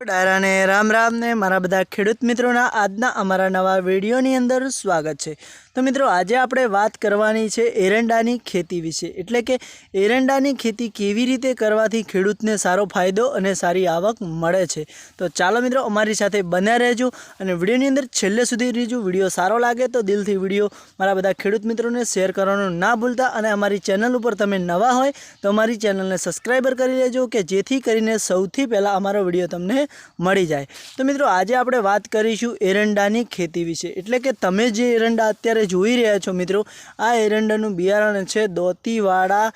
ડાયરાને રામ રામ ને મારા બધા ખેડૂત મિત્રોના આજના અમારા નવા વિડીયોની અંદર સ્વાગત છે। તો મિત્રો આજે આપણે વાત કરવાની છે એરંડાની ખેતી વિશે, એટલે કે એરંડાની ખેતી કેવી રીતે કરવાથી ખેડૂતને સારો ફાયદો અને સારી આવક મળે છે। તો ચાલો મિત્રો અમારી સાથે બન્યા રહેજો અને વિડીયોની અંદર છેલ્લે સુધી રહેજો। વિડીયો સારો લાગે તો દિલથી વિડીયો મારા બધા ખેડૂત મિત્રોને શેર કરવાનું ના ભૂલતા અને અમારી ચેનલ ઉપર તમે નવા હોય તો અમારી ચેનલને સબસ્ક્રાઈબર કરી લેજો કે જેથી કરીને સૌથી પહેલાં અમારો વિડીયો તમને મળી જાય। તો મિત્રો આજે આપણે વાત કરીશું એરંડાની ખેતી વિશે, એટલે કે તમે જે એરંડા અત્યારે જોઈ રહ્યા છો મિત્રો, આ એરંડાનું બિયારણ છે દોતીવાડા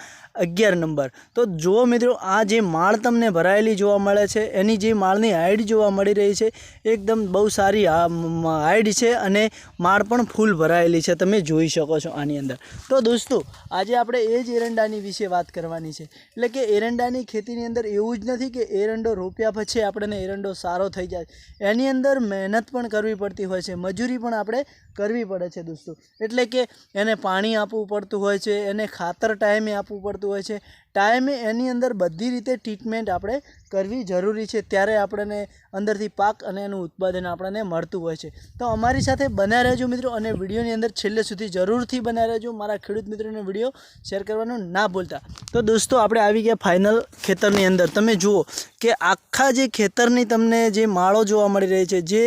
11 નંબર। તો જુઓ મિત્રો, આ જે માળ તમને ભરાયેલી જોવા મળે છે એની જે માળની હાઈટ જોવા મળી રહી છે એકદમ બહુ સારી હાઈટ છે અને માળ પણ ફૂલ ભરાયેલી છે, તમે જોઈ શકો છો આની અંદર। તો દોસ્તો આજે આપણે એ જ એરંડાની વિશે વાત કરવાની છે, એટલે કે એરંડાની ખેતીની અંદર એવું જ નથી કે એરંડો રોપ્યા પછી આપણને એરંડો સારો થઈ જાય, એની અંદર મહેનત પણ કરવી પડતી હોય છે, મજૂરી પણ આપણે કરવી પડે છે દોસ્તો। એટલે કે એને પાણી આપવું પડતું હોય છે, એને ખાતર ટાઈમે આપવું પડતું હોય છે, ટાઈમે એની અંદર બધી રીતે ટ્રીટમેન્ટ આપણે કરવી જરૂરી છે, ત્યારે આપણને અંદરથી પાક અને એનું ઉત્પાદન આપણને મળતું હોય છે। તો અમારી સાથે બન્યા રહેજો મિત્રો અને વિડીયોની અંદર છેલ્લે સુધી જરૂરથી બન્યા રહેજો। મારા ખેડૂત મિત્રોને વિડીયો શેર કરવાનું ના ભૂલતા। તો દોસ્તો આપણે આવી ગયા ફાઇનલ ખેતરની અંદર। તમે જુઓ કે આખા જે ખેતરની તમને જે માળો જોવા મળી રહી છે, જે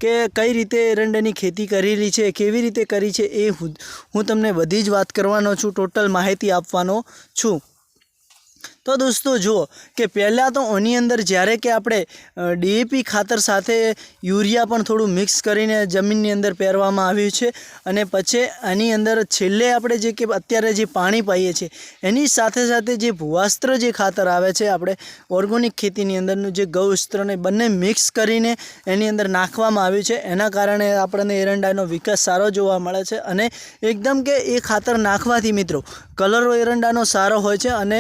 કે કઈ રીતે એરંડાની ખેતી કરેલી છે, કેવી રીતે કરી છે, એ હું તમને બધી જ વાત કરવાનો છું, ટોટલ માહિતી આપવાનો છું। તો દોસ્તો જુઓ કે પહેલાં તો આની અંદર જ્યારે કે આપણે ડીએપી ખાતર સાથે યુરિયા પણ થોડું મિક્સ કરીને જમીનની અંદર પહેરવામાં આવ્યું છે અને પછી આની અંદર છેલ્લે આપણે જે કે અત્યારે જે પાણી પાઈએ છીએ એની સાથે સાથે જે ભૂવાસ્ત્ર જે ખાતર આવે છે આપણે ઓર્ગોનિક ખેતીની અંદરનું જે ગૌસ્ત્રને બંને મિક્સ કરીને એની અંદર નાખવામાં આવ્યું છે, એના કારણે આપણને એરંડાનો વિકાસ સારો જોવા મળે છે અને એકદમ કે એ ખાતર નાખવાથી મિત્રો કલર એરંડાનો સારો હોય છે અને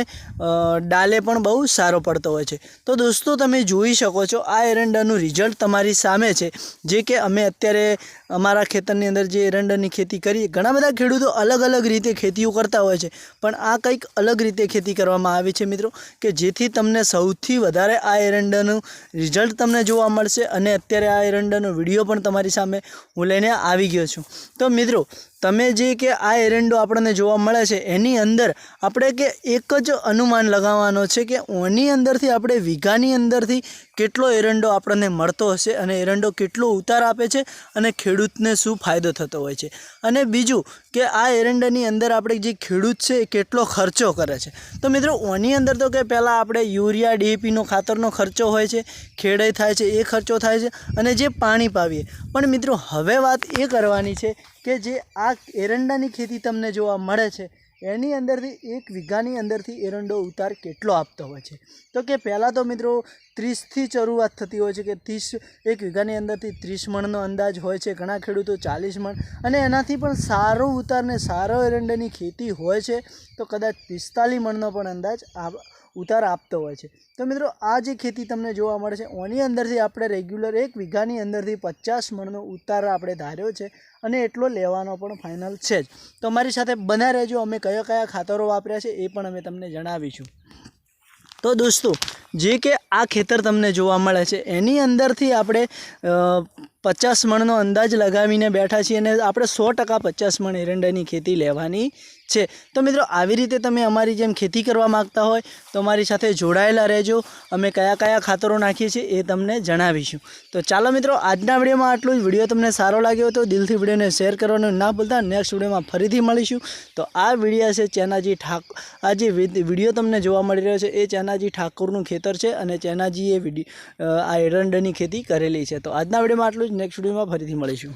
ડાલે પણ બહુ સારો પડતો હોય છે। તો દોસ્તો તમે જોઈ શકો છો આ એરંડાનું રિઝલ્ટ તમારી સામે છે, જે કે અમે અત્યારે અમારા ખેતરની અંદર જે એરંડાની ખેતી કરી, ઘણા બધા ખેડૂતો અલગ અલગ રીતે ખેતીઓ કરતા હોય છે, પણ આ કંઈક અલગ રીતે ખેતી કરવામાં આવી છે મિત્રો, કે જેથી તમને સૌથી વધારે આ એરંડાનું રિઝલ્ટ તમને જોવા મળશે અને અત્યારે આ એરંડાનો વિડીયો પણ તમારી સામે હું લઈને આવી ગયો છું। તો મિત્રો તમે જે કે આ એરંડો આપણને જોવા મળે છે એની અંદર આપણે કે એક જ અનુમાન લગાવવાનો છે કે ઓની અંદરથી આપણે વીઘાની અંદરથી કેટલો એરંડો આપણને મળતો હશે અને એરંડો કેટલો ઉતાર આપે છે અને ખેડૂતને શું ફાયદો થતો હોય છે, અને બીજું કે આ એરંડાની અંદર આપણે જે ખેડૂત છે એ કેટલો ખર્ચો કરે છે। તો મિત્રો ઓની અંદર તો કે પહેલાં આપણે યુરિયા ડીએપીનો ખાતરનો ખર્ચો હોય છે, ખેડાઈ થાય છે એ ખર્ચો થાય છે અને જે પાણી પાવીએ, પણ મિત્રો હવે વાત એ કરવાની છે કે જે આ એરંડાની ખેતી તમને જોવા મળે છે એની અંદરથી એક વીઘાની અંદરથી એરંડો ઉતાર કેટલો આપતો હોય છે। તો કે પહેલાં તો મિત્રો 30થી શરૂઆત થતી હોય છે કે 30 એક વીઘાની અંદરથી 30 મણનો અંદાજ હોય છે, ઘણા ખેડૂતો 40 મણ, અને એનાથી પણ સારો ઉતારને સારો એરંડાની ખેતી હોય છે તો કદાચ 45 મણનો પણ અંદાજ ઉતાર આપતો હોય છે। તો મિત્રો આ જે ખેતી તમને જોવા મળે છે ઓની અંદરથી આપણે રેગ્યુલર એક વીઘાની અંદરથી 50 મણનો ઉતાર આપણે ધાર્યો છે અને એટલો લેવાનો પણ ફાઇનલ છે જ। તો અમારી સાથે બન્યા રહેજો, અમે કયા કયા ખાતરો વાપર્યા છે એ પણ અમે તમને જણાવીશું। તો દોસ્તો જે કે આ ખેતર તમને જોવા મળે છે એની અંદરથી આપણે 50 મણનો અંદાજ લગાવીને બેઠા છીએ અને આપણે 100% 50 મણ એરંડાની ખેતી લેવાની છે। તો મિત્રો આવી રીતે તમે અમારી જેમ ખેતી કરવા માગતા હોય તો અમારી સાથે જોડાયેલા રહેજો, અમે કયા કયા ખાતરો નાખીએ છીએ એ તમને જણાવીશું। તો ચાલો મિત્રો આજના વિડીયોમાં આટલું જ। વિડીયો તમને સારો લાગ્યો તો દિલથી વિડીયોને શેર કરવાનું ના ભૂલતા। નેક્સ્ટ વિડીયોમાં ફરીથી મળીશું। તો આ વિડીયો છે ચેનાજી ઠાકોર, આ જે વિડીયો તમને જોવા મળી રહ્યો છે એ ચેનાજી ઠાકોરનું ખેતર છે અને ચેનાજીએ આ એરંડાની ખેતી કરેલી છે। તો આજના વિડીયોમાં આટલું જ, નેક્સ્ટ વિડીયોમાં ફરીથી મળીશું।